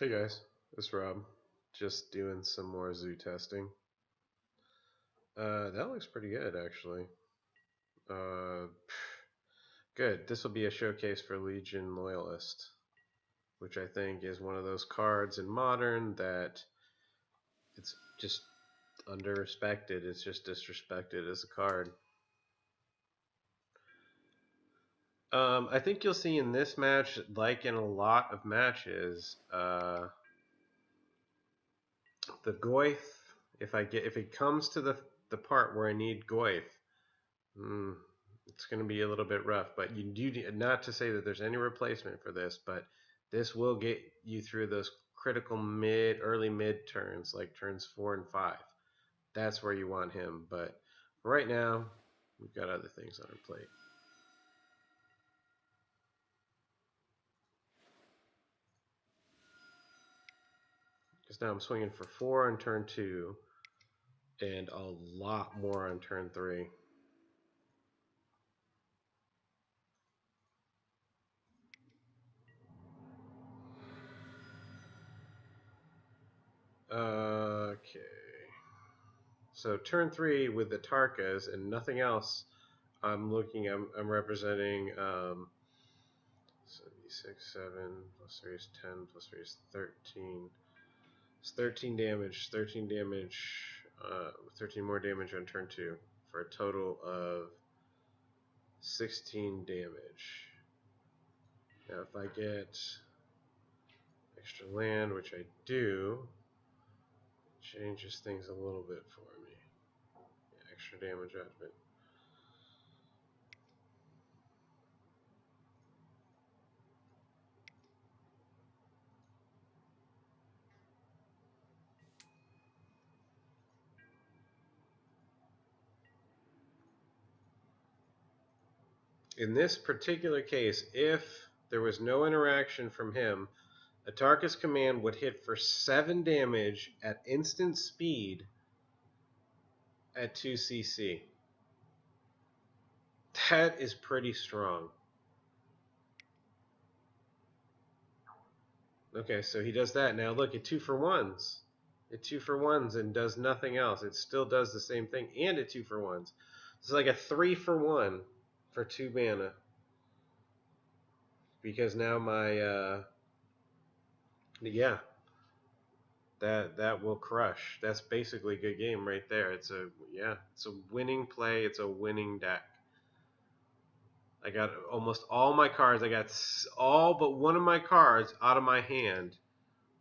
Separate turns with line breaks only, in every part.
Hey guys, it's Rob. Just doing some more zoo testing. That looks pretty good actually. Uh, Good. This will be a showcase for Legion Loyalist, which I think is one of those cards in Modern that it's just under-respected. It's just disrespected as a card. I think you'll see in this match, like in a lot of matches, the Goyf. If it comes to the part where I need Goyf, mm, it's going to be a little bit rough. But you do not to say that there's any replacement for this, but this will get you through those critical early mid turns, like turns 4 and 5. That's where you want him. But right now, we've got other things on our plate. Because now I'm swinging for 4 on turn 2, and a lot more on turn 3. Okay. So turn 3 with the Tarkas and nothing else. I'm representing 76, 7 plus 3 is 10 plus 3 is 13. It's 13 damage. 13 more damage on turn 2 for a total of 16 damage. Now, if I get extra land, which I do, it changes things a little bit for me. Yeah, extra damage judgment. In this particular case, if there was no interaction from him, Atarka's command would hit for 7 damage at instant speed at 2 CC. That is pretty strong. Okay, so he does that. Now look, at 2-for-1s. It 2-for-1s and does nothing else. It still does the same thing, and it 2-for-1s. It's like a 3-for-1 for 2 mana. Because now my, yeah, that will crush. That's basically a good game right there. It's a winning play. It's a winning deck. I got almost all my cards. I got all but one of my cards out of my hand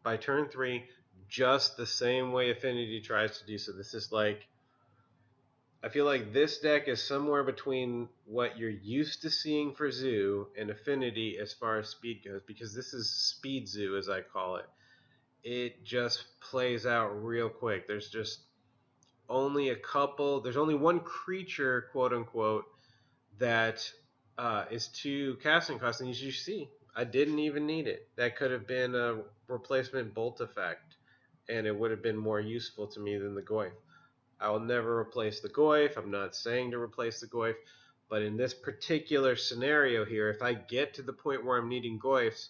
by turn 3, just the same way Affinity tries to do. So this is like, I feel like this deck is somewhere between what you're used to seeing for Zoo and Affinity as far as speed goes, because this is Speed Zoo, as I call it. It just plays out real quick. There's just only there's only one creature, quote unquote, that is 2 casting costs, and as you see, I didn't even need it. That could have been a replacement bolt effect, and it would have been more useful to me than the Goyf. I will never replace the Goyf. I'm not saying to replace the Goyf, but in this particular scenario here, if I get to the point where I'm needing Goyfs,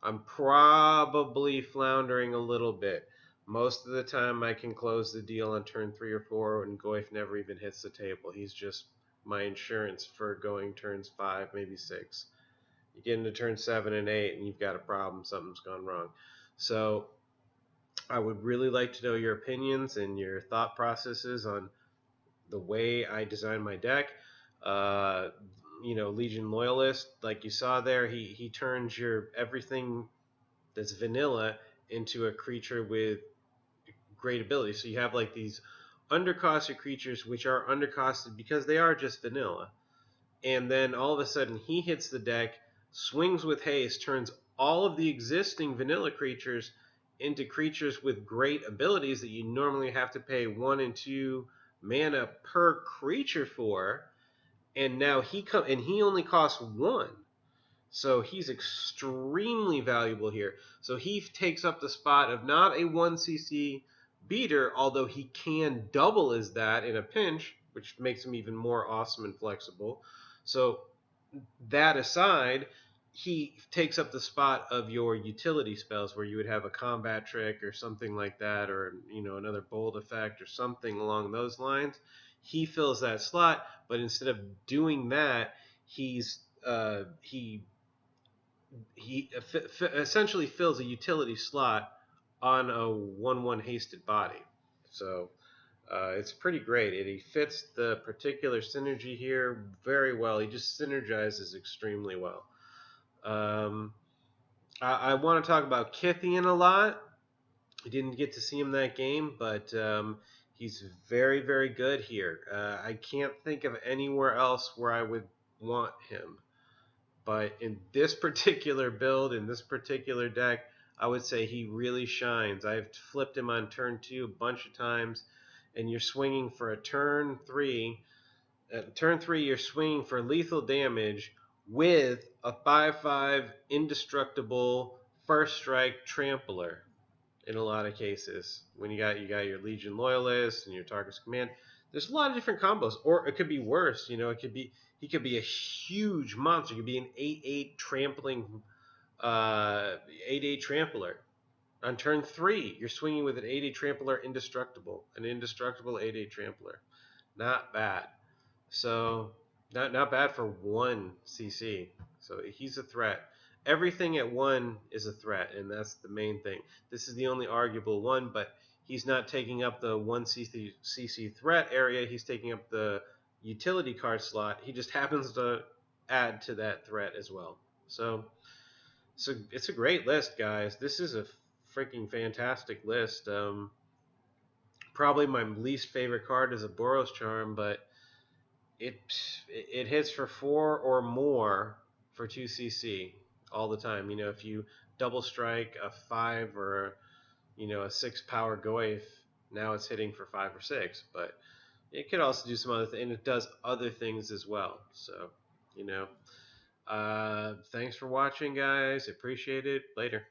I'm probably floundering a little bit. Most of the time I can close the deal on turn 3 or 4, and Goyf never even hits the table. He's just my insurance for going turns 5, maybe 6. You get into turn 7 and 8 and you've got a problem. Something's gone wrong. So I would really like to know your opinions and your thought processes on the way I design my deck. Legion Loyalist, like you saw there, he turns your everything that's vanilla into a creature with great ability. So you have like these undercosted creatures which are undercosted because they are just vanilla. And then all of a sudden he hits the deck, swings with haste, turns all of the existing vanilla creatures into creatures with great abilities that you normally have to pay 1 and 2 mana per creature for, and now he only costs 1. So he's extremely valuable here. So he takes up the spot of not a 1cc beater, although he can double as that in a pinch, which makes him even more awesome and flexible. So that aside, he takes up the spot of your utility spells where you would have a combat trick or something like that, or another bold effect or something along those lines. He fills that slot, but instead of doing that, he's he essentially fills a utility slot on a 1/1 hasted body. So it's pretty great. He fits the particular synergy here very well. He just synergizes extremely well. Um, I want to talk about Kithian a lot. I didn't get to see him that game, but he's very, very good here. I can't think of anywhere else where I would want him. But in this particular build, in this particular deck, I would say he really shines. I've flipped him on turn 2 a bunch of times, and you're swinging for a turn 3. At turn 3, you're swinging for lethal damage with a 5/5 indestructible first strike trampler in a lot of cases. When you got your Legion Loyalist and your Targus Command, there's a lot of different combos. Or it could be worse. It could be he could be a huge monster. He could be an 8/8 trampling 8/8 trampler. On turn 3, you're swinging with an 8/8 trampler indestructible, an indestructible 8/8 trampler. Not bad. So not bad for 1 CC. So he's a threat. Everything at 1 is a threat, and that's the main thing. This is the only arguable one, but he's not taking up the 1 CC threat area. He's taking up the utility card slot. He just happens to add to that threat as well. So it's a great list, guys. This is a freaking fantastic list. Probably my least favorite card is a Boros Charm, but it it hits for 4 or more for 2 CC all the time. If you double strike a 5 or a 6 power Goif, now it's hitting for 5 or 6. But it could also do some other things, and it does other things as well. So, thanks for watching, guys. Appreciate it. Later.